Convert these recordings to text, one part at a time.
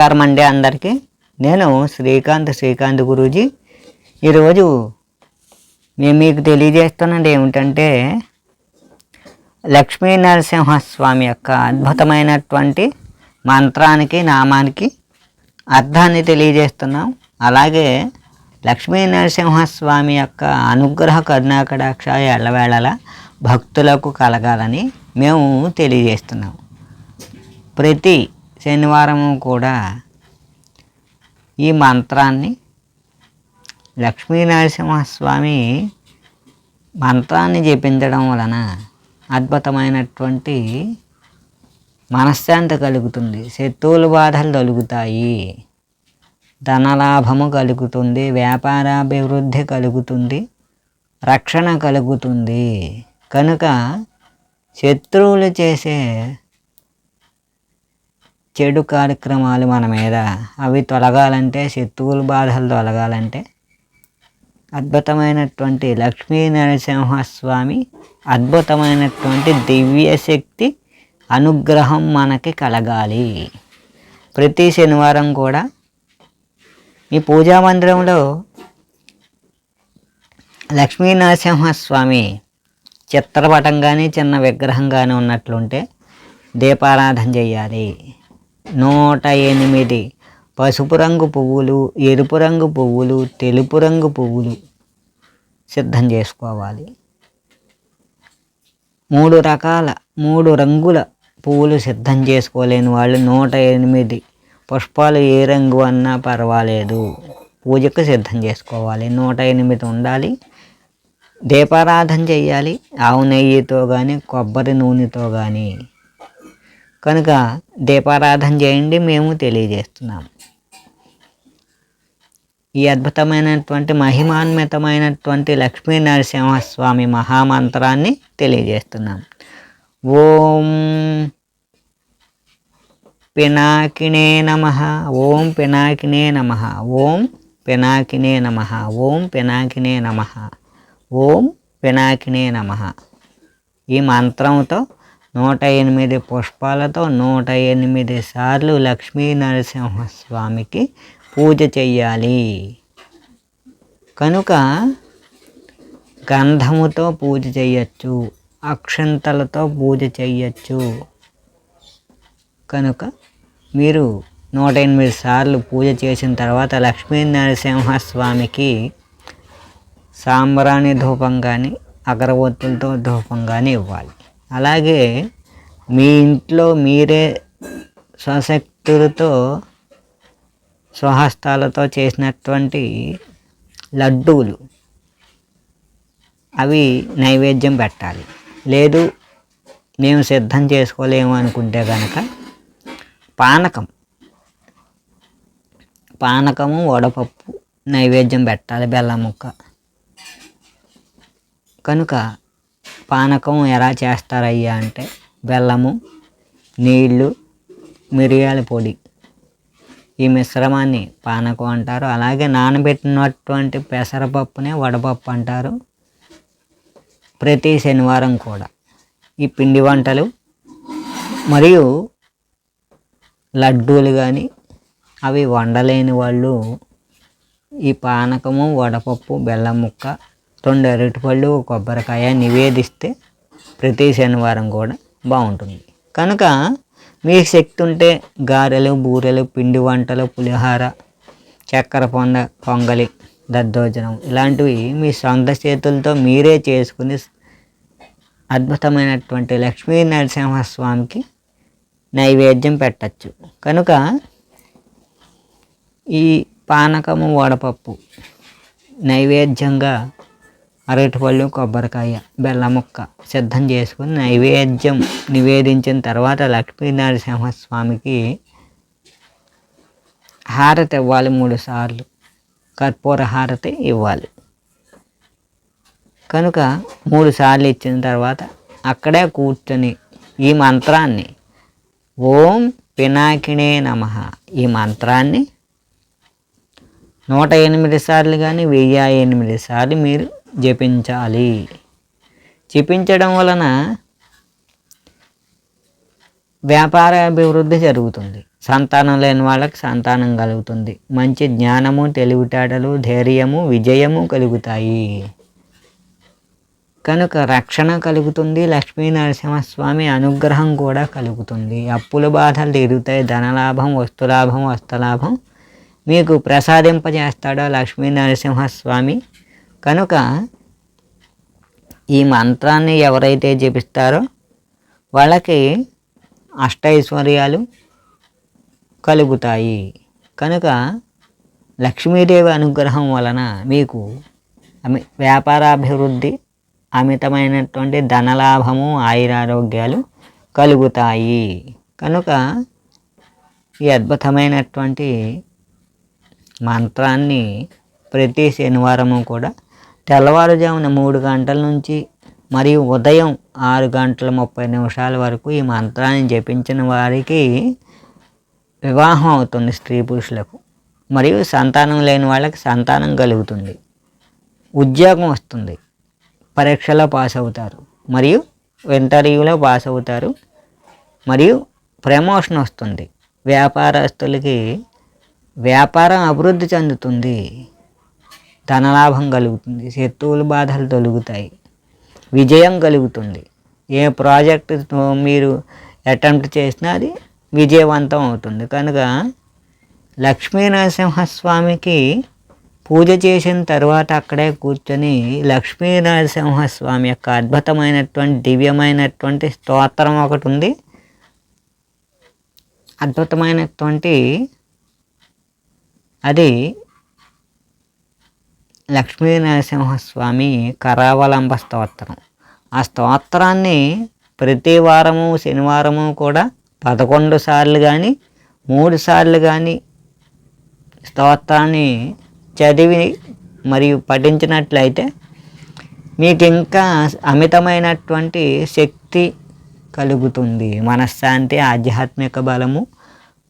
నమస్కారం అండి అందరికీ. నేను శ్రీకాంత్ గురూజీ. ఈరోజు నేను మీకు తెలియజేస్తున్నది ఏమిటంటే లక్ష్మీ నరసింహస్వామి యొక్క అద్భుతమైనటువంటి మంత్రానికి నామానికి అర్థాన్ని తెలియజేస్తున్నాం. అలాగే లక్ష్మీ నరసింహస్వామి యొక్క అనుగ్రహ కరుణాకటాక్ష ఎల్లవేళలా భక్తులకు కలగాలని మేము తెలియజేస్తున్నాం. ప్రతి శనివారము కూడా ఈ మంత్రాన్ని లక్ష్మీ నరసింహస్వామి మంత్రాన్ని జపించడం వలన అద్భుతమైనటువంటి మనశ్శాంతి కలుగుతుంది, శత్రువుల బాధలు తొలుగుతాయి, ధనలాభము కలుగుతుంది, వ్యాపారాభివృద్ధి కలుగుతుంది, రక్షణ కలుగుతుంది. కనుక శత్రువులు చేసే చెడు కార్యక్రమాలు మన మీద అవి తొలగాలంటే, శత్రువుల బాధలు తొలగాలంటే అద్భుతమైనటువంటి లక్ష్మీ నరసింహస్వామి అద్భుతమైనటువంటి దివ్యశక్తి అనుగ్రహం మనకి కలగాలి. ప్రతి శనివారం కూడా ఈ పూజా మందిరంలో లక్ష్మీ నరసింహస్వామి చిత్రపటం కానీ చిన్న విగ్రహం కానీ ఉన్నట్లుంటే దీపారాధన చేయాలి. 108 పసుపు రంగు పువ్వులు, ఎరుపు రంగు పువ్వులు, తెలుపు రంగు పువ్వులు సిద్ధం చేసుకోవాలి. 3 రంగుల పువ్వులు సిద్ధం చేసుకోలేని వాళ్ళు 108 పుష్పాలు ఏ రంగు అన్నా పర్వాలేదు, పూజకు సిద్ధం చేసుకోవాలి. 108 ఉండాలి. దీపారాధన చేయాలి, ఆవు నెయ్యితో కానీ కొబ్బరి నూనెతో కానీ. కనుక దీపారాధన చేయండి, మేము తెలియజేస్తున్నాం. ఈ అద్భుతమైనటువంటి మహిమాన్వితమైనటువంటి లక్ష్మీ నరసింహస్వామి మహామంత్రాన్ని తెలియజేస్తున్నాం. ఓం పినాకినే నమః, ఓం పినాకినే నమః, ఓం పినాకినే నమః, ఓం పినాకినే నమః, ఓం పినాకినే నమః. ఈ మంత్రంతో 108 పుష్పాలతో 108 సార్లు లక్ష్మీ నరసింహస్వామికి పూజ చెయ్యాలి. కనుక గంధముతో పూజ చెయ్యొచ్చు, అక్షంతలతో పూజ చెయ్యొచ్చు. కనుక మీరు 108 సార్లు పూజ చేసిన తర్వాత లక్ష్మీ నరసింహస్వామికి సాంబ్రాణి ధూపం కానీ అగరబత్తులతో ధూపం కానీ ఇవ్వాలి. అలాగే మీ ఇంట్లో మీరే స్వశక్తులతో స్వహస్తాలతో చేసినటువంటి లడ్డూలు అవి నైవేద్యం పెట్టాలి. లేదు మేము సిద్ధం చేసుకోలేము అనుకుంటే కనుక పానకము వడపప్పు నైవేద్యం పెట్టాలి, బెల్లం ముక్క. కనుక పానకం ఎలా చేస్తారయ్యా అంటే బెల్లము, నీళ్ళు, మిరియాల పొడి, ఈ మిశ్రమాన్ని పానకం అంటారు. అలాగే నానబెట్టినటువంటి పెసరపప్పునే వడపప్పు అంటారు. ప్రతి శనివారం కూడా ఈ పిండి వంటలు మరియు లడ్డూలు కానీ అవి వండలేని వాళ్ళు ఈ పానకము, వడపప్పు, బెల్లం ముక్క, 2 అరటిపళ్ళు, కొబ్బరికాయ నివేదిస్తే ప్రతి శనివారం కూడా బాగుంటుంది. కనుక మీకు శక్తి ఉంటే గారెలు, బూరెలు, పిండి వంటలు, పులిహార, చక్కెర పొంగలి, దద్దోజనం ఇలాంటివి మీ సొంత చేతులతో మీరే చేసుకుని అద్భుతమైనటువంటి లక్ష్మీ నరసింహస్వామికి నైవేద్యం పెట్టచ్చు. కనుక ఈ పానకము, వడపప్పు నైవేద్యంగా అరటిపళ్ళు, కొబ్బరికాయ, బెల్లం ముక్క సిద్ధం చేసుకుని నైవేద్యం నివేదించిన తర్వాత లక్ష్మీ నరసింహస్వామికి హారతి ఇవ్వాలి. 3 సార్లు కర్పూర హారతి ఇవ్వాలి. కనుక 3 సార్లు ఇచ్చిన తర్వాత అక్కడే కూర్చొని ఈ మంత్రాన్ని ఓం పినాకినే నమః ఈ మంత్రాన్ని 108 సార్లు కానీ 1008 సార్లు మీరు జపించాలి. జపించడం వలన వ్యాపార అభివృద్ధి జరుగుతుంది, సంతానం లేని వాళ్ళకి సంతానం కలుగుతుంది. మంచి జ్ఞానము, తెలివితేటలు, ధైర్యము, విజయము కలుగుతాయి. కనుక రక్షణ కలుగుతుంది. లక్ష్మీ నరసింహస్వామి అనుగ్రహం కూడా కలుగుతుంది. అప్పుల బాధలు తీరుతాయి. ధనలాభం, వస్తులాభం, వస్త్రలాభం మీకు ప్రసాదింపజేస్తాడో లక్ష్మీ నరసింహస్వామి. కనుక ఈ మంత్రాన్ని ఎవరైతే జపిస్తారో వాళ్ళకి అష్టైశ్వర్యాలు కలుగుతాయి. కనుక లక్ష్మీదేవి అనుగ్రహం వలన మీకు వ్యాపారాభివృద్ధి, అమితమైనటువంటి ధనలాభము, ఆయురారోగ్యాలు కలుగుతాయి. కనుక ఈ అద్భుతమైనటువంటి మంత్రాన్ని ప్రతి శనివారము కూడా తెల్లవారుజామున 3 గంటల నుంచి మరియు ఉదయం 6:30 వరకు ఈ మంత్రాన్ని జపించిన వారికి వివాహం అవుతుంది, స్త్రీ పురుషులకు. మరియు సంతానం లేని వాళ్ళకి సంతానం కలుగుతుంది. ఉద్యోగం వస్తుంది, పరీక్షలో పాస్ అవుతారు, మరియు ఇంటర్వ్యూలో పాస్ అవుతారు, మరియు ప్రమోషన్ వస్తుంది. వ్యాపారస్తులకి వ్యాపారం అభివృద్ధి చెందుతుంది, ధనలాభం కలుగుతుంది, శత్రువుల బాధలు తొలగుతాయి, విజయం కలుగుతుంది. ఏ ప్రాజెక్టు మీరు అటెంప్ట్ చేసినా అది విజయవంతం అవుతుంది. కనుక లక్ష్మీ నరసింహస్వామికి పూజ చేసిన తర్వాత అక్కడే కూర్చొని లక్ష్మీ నరసింహస్వామి యొక్క అద్భుతమైనటువంటి దివ్యమైనటువంటి స్తోత్రం ఒకటి ఉంది. అద్భుతమైనటువంటి అది లక్ష్మీ నరసింహస్వామి కరావలంబ స్తోత్రం. ఆ స్తోత్రాన్ని ప్రతి వారము శనివారము కూడా 11 సార్లు కానీ 3 సార్లు కానీ స్తోత్రాన్ని చదివి మరియు పఠించినట్లయితే మీకు ఇంకా అమితమైనటువంటి శక్తి కలుగుతుంది. మనశ్శాంతి, ఆధ్యాత్మిక బలము,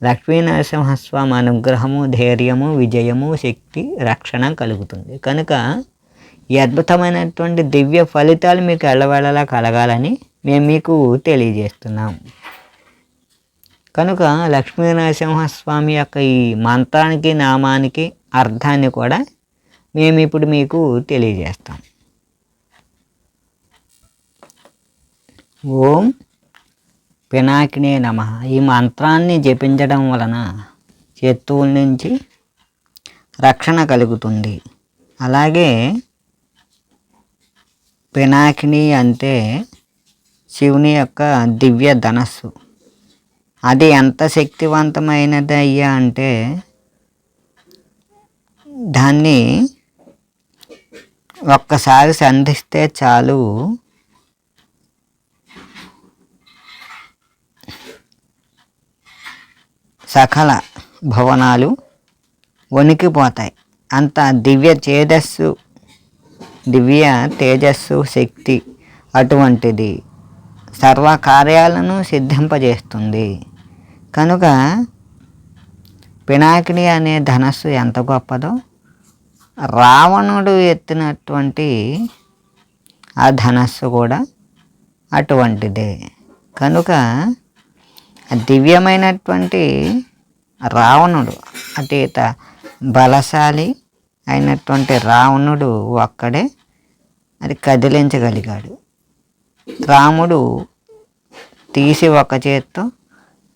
లక్ష్మీ నరసింహస్వామి అనుగ్రహము, ధైర్యము, విజయము, శక్తి, రక్షణ కలుగుతుంది. కనుక ఈ అద్భుతమైనటువంటి దివ్య ఫలితాలు మీకు ఎల్లవేళలా కలగాలని మేము మీకు తెలియజేస్తున్నాం. కనుక లక్ష్మీ నరసింహస్వామి యొక్క ఈ మంత్రానికి, నామానికి అర్థాన్ని కూడా మేము ఇప్పుడు మీకు తెలియజేస్తాం. ఓం పినాకినే నమః. ఈ మంత్రాన్ని జపించడం వలన శత్రువుల నుంచి రక్షణ కలుగుతుంది. అలాగే పినాకిని అంటే శివుని యొక్క దివ్య ధనస్సు. అది ఎంత శక్తివంతమైనది అయ్యా అంటే దాన్ని ఒక్కసారి సంధిస్తే చాలు సకల భవనాలు వణికిపోతాయి. అంత దివ్య తేజస్సు శక్తి అటువంటిది. సర్వ కార్యాలను సిద్ధింపజేస్తుంది. కనుక పినాకిని అనే ధనస్సు ఎంత గొప్పదో రావణుడు ఎత్తినటువంటి ఆ ధనస్సు కూడా అటువంటిదే. కనుక దివ్యమైనటువంటి రావణుడు, అతీత బలశాలి అయినటువంటి రావణుడు ఒక్కడే అది కదిలించగలిగాడు. రాముడు తీసి ఒక చేత్తో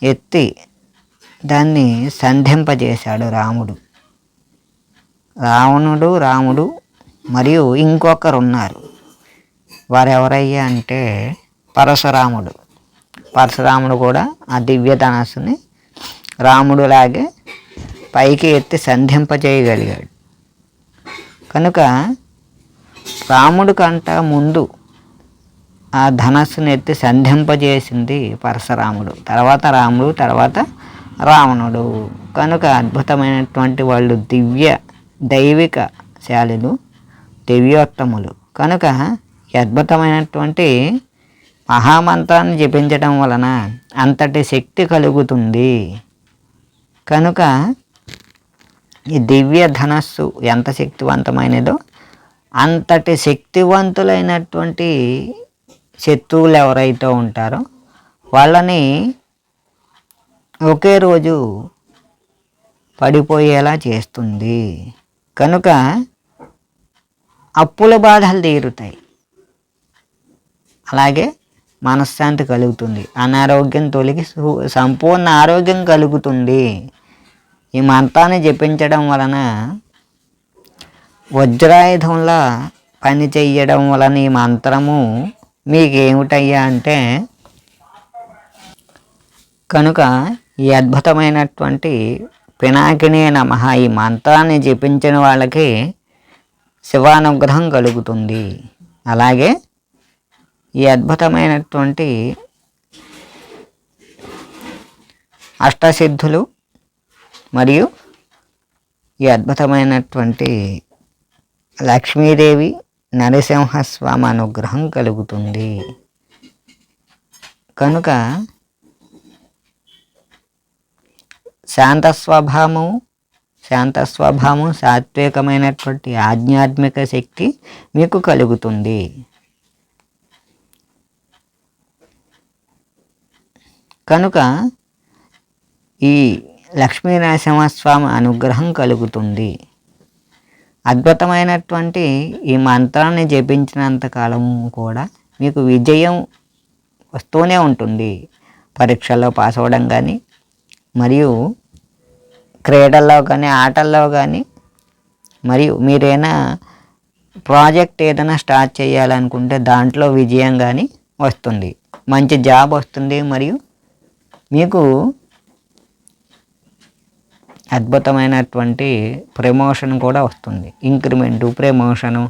ఎత్తి దాన్ని సంధింపజేశాడు. రాముడు మరియు ఇంకొకరు ఉన్నారు. వారెవరయ్యా అంటే పరశురాముడు కూడా ఆ దివ్య ధనస్సుని రాముడులాగే పైకి ఎత్తి సంధింపజేయగలిగాడు. కనుక రాముడు కంట ముందు ఆ ధనస్సును ఎత్తి సంధింపజేసింది పరశురాముడు, తర్వాత రాముడు, తర్వాత రావణుడు. కనుక అద్భుతమైనటువంటి వాళ్ళు దైవిక శాలులు, దివ్యోత్తములు. కనుక అద్భుతమైనటువంటి మహామంత్రాన్ని జపించడం వలన అంతటి శక్తి కలుగుతుంది. కనుక ఈ దివ్య ధనస్సు ఎంత శక్తివంతమైనదో అంతటి శక్తివంతులైనటువంటి శత్రువులు ఎవరైతే ఉంటారో వాళ్ళని ఒకే రోజు పడిపోయేలా చేస్తుంది. కనుక అప్పుల బాధలు తీరుతాయి, అలాగే మనశ్శాంతి కలుగుతుంది, అనారోగ్యం తొలగి సంపూర్ణ ఆరోగ్యం కలుగుతుంది. ఈ మంత్రాన్ని జపించడం వలన వజ్రాయుధంలా పని చెయ్యడం వలన ఈ మంత్రము మీకేమిటయ్యా అంటే, కనుక ఈ అద్భుతమైనటువంటి పినాకినే నమః ఈ మంత్రాన్ని జపించిన వాళ్ళకి శివానుగ్రహం కలుగుతుంది. అలాగే ఈ అద్భుతమైనటువంటి అష్టసిద్ధులు మరియు ఈ అద్భుతమైనటువంటి లక్ష్మీదేవి నరసింహస్వామి అనుగ్రహం కలుగుతుంది. కనుక శాంత స్వభావము సాత్వికమైనటువంటి ఆధ్యాత్మిక శక్తి మీకు కలుగుతుంది. కనుక ఈ లక్ష్మీనరసింహస్వామి అనుగ్రహం కలుగుతుంది. అద్భుతమైనటువంటి ఈ మంత్రాన్ని జపించినంత కాలము కూడా మీకు విజయం వస్తూనే ఉంటుంది. పరీక్షల్లో పాస్ అవ్వడం కానీ, మరియు క్రీడల్లో కానీ, ఆటల్లో కానీ, మరియు మీరైనా ప్రాజెక్ట్ ఏదైనా స్టార్ట్ చేయాలనుకుంటే దాంట్లో విజయం కానీ వస్తుంది. మంచి జాబ్ వస్తుంది, మరియు మీకు అద్భుతమైనటువంటి ప్రమోషన్ కూడా వస్తుంది. ఇంక్రిమెంటు, ప్రమోషను,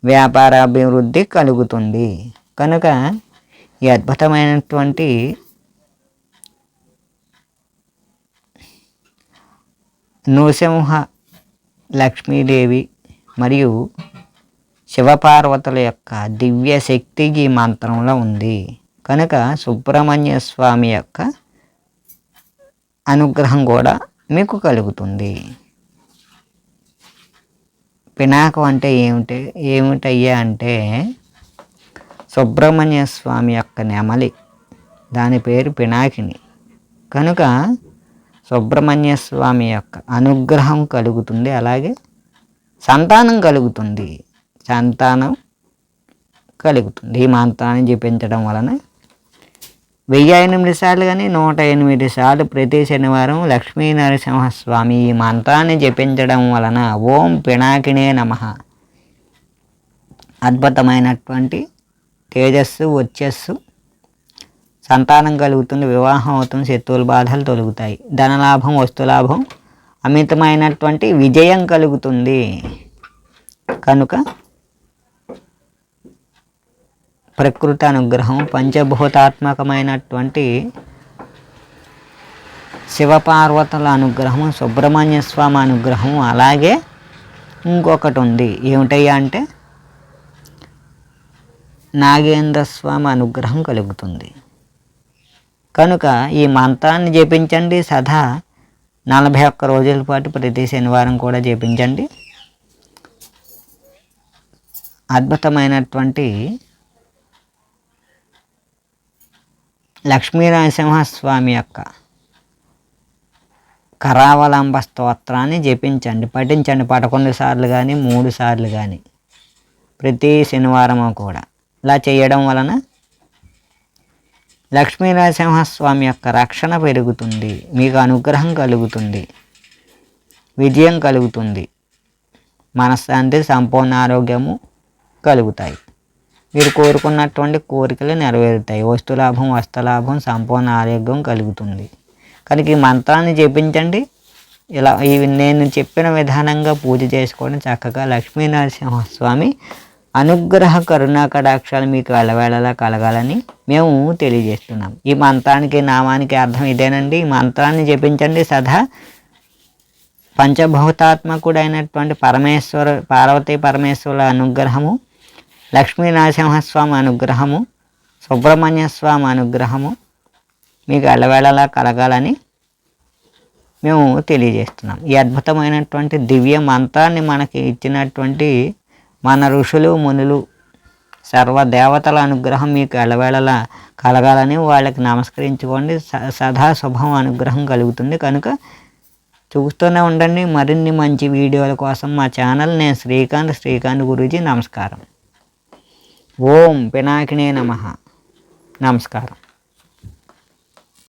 వ్యాపార అభివృద్ధి కలుగుతుంది. కనుక ఈ అద్భుతమైనటువంటి నృసింహ లక్ష్మీదేవి మరియు శివపార్వతుల యొక్క దివ్య శక్తి ఈ మంత్రంలో ఉంది. కనుక సుబ్రహ్మణ్య స్వామి యొక్క అనుగ్రహం కూడా మీకు కలుగుతుంది. పినాకం అంటే ఏమిటయ్యా అంటే సుబ్రహ్మణ్య స్వామి యొక్క నెమలి, దాని పేరు పినాకిని. కనుక సుబ్రహ్మణ్య స్వామి యొక్క అనుగ్రహం కలుగుతుంది, అలాగే సంతానం కలుగుతుంది. ఈ మంత్రాన్ని జపించడం వలన 1008 సార్లు కానీ 108 సార్లు ప్రతి శనివారం లక్ష్మీ నరసింహస్వామి ఈ మంత్రాన్ని జపించడం వలన ఓం పినాకినే నమః అద్భుతమైనటువంటి తేజస్సు, వచ్చస్సు, సంతానం కలుగుతుంది, వివాహం అవుతుంది, శత్రువుల బాధలు తొలగుతాయి, ధనలాభం, వస్తులాభం, అమితమైనటువంటి విజయం కలుగుతుంది. కనుక ప్రకృతి అనుగ్రహం, పంచభూతాత్మకమైనటువంటి శివపార్వతుల అనుగ్రహం, సుబ్రహ్మణ్య స్వామి అనుగ్రహం, అలాగే ఇంకొకటి ఉంది. ఏమిటయ్యా అంటే నాగేంద్ర స్వామి అనుగ్రహం కలుగుతుంది. కనుక ఈ మంత్రాన్ని జపించండి. సదా 41 రోజుల పాటు ప్రతి శనివారం కూడా జపించండి. అద్భుతమైనటువంటి లక్ష్మీనరసింహస్వామి యొక్క కరావలంబ స్తోత్రాన్ని జపించండి, పఠించండి. 11 సార్లు కానీ 3 సార్లు కానీ ప్రతి శనివారము కూడా. ఇలా చేయడం వలన లక్ష్మీనరసింహస్వామి యొక్క రక్షణ పెరుగుతుంది, మీకు అనుగ్రహం కలుగుతుంది, విజయం కలుగుతుంది, మనశ్శాంతి, సంపూర్ణ ఆరోగ్యము కలుగుతాయి. మీరు కోరుకున్నటువంటి కోరికలు నెరవేరుతాయి. వస్తులాభం, వస్త్రలాభం, సంపూర్ణ ఆరోగ్యం కలుగుతుంది. కనుక ఈ మంత్రాన్ని జపించండి. ఇలా నేను చెప్పిన విధానంగా పూజ చేసుకోవడం చక్కగా లక్ష్మీనరసింహస్వామి అనుగ్రహ కరుణా కటాక్షాలు మీకు వెళ్ళవేళలా కలగాలని మేము తెలియజేస్తున్నాం. ఈ మంత్రానికి, నామానికి అర్థం ఇదేనండి. ఈ మంత్రాన్ని జపించండి. సదా పంచభూతాత్మకుడైనటువంటి పార్వతీ పరమేశ్వరుల అనుగ్రహము, లక్ష్మీనరసింహస్వామి అనుగ్రహము, సుబ్రహ్మణ్య స్వామి అనుగ్రహము మీకు ఎల్లవేళలా కలగాలని మేము తెలియజేస్తున్నాం. ఈ అద్భుతమైనటువంటి దివ్య మంత్రాన్ని మనకి ఇచ్చినటువంటి మన ఋషులు, మునులు, సర్వదేవతల అనుగ్రహం మీకు ఎల్లవేళలా కలగాలని వాళ్ళకి నమస్కరించుకోండి. సదా శుభం అనుగ్రహం కలుగుతుంది. కనుక చూస్తూనే ఉండండి మరిన్ని మంచి వీడియోల కోసం మా ఛానల్. నేను శ్రీకాంత్ గురూజీ. నమస్కారం. ఓం పినాకినే నమః. నమస్కారం.